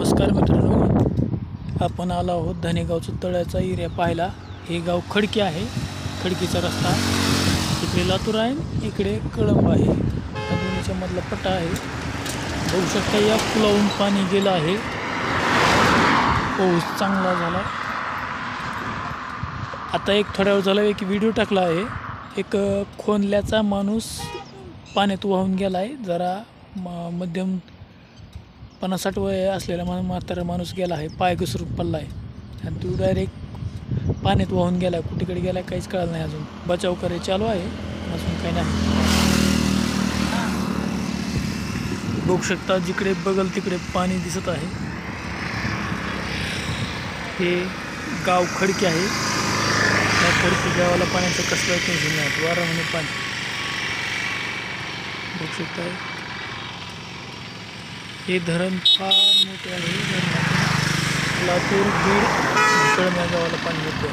नमस्कार मित्रांनो, आपण आलो आहोत धनेगावचं तळ्याचा एरिया पाहायला। हे गाव खडकी आहे, खडकीचा रस्ता इकडे लातूर आहे, इकडे कळंब आहे, हा दोन्हीच्या मधला पट्टा आहे। बघू शकता या पुलावरून पाणी गेलं आहे, पाऊस चांगला झाला। आता एक थोड्या वेळ झाला एक व्हिडिओ टाकला आहे, एक खोनल्याचा माणूस पाण्यात वाहून गेला आहे। जरा मध्यम 50-60 वय असलेला म्हातारा माणूस गेला आहे, पाय घसरून पडला आहे आणि तो डायरेक्ट पाण्यात वाहून गेला आहे। कुठेकडे गेला काहीच कळलं नाही, अजून बचाव कार्य चालू आहे, अजून काही नाही। बघू शकता जिकडे बघल तिकडे पाणी दिसत आहे। हे गाव खडकी आहे, या खडकी गावाला पाण्याचं कसलं टेन्शन नाही, वारामध्ये पाणी बघू शकता। हे धरण फार मोठे आहे, लातूर बीड कळंब या गावाला पाणी येते।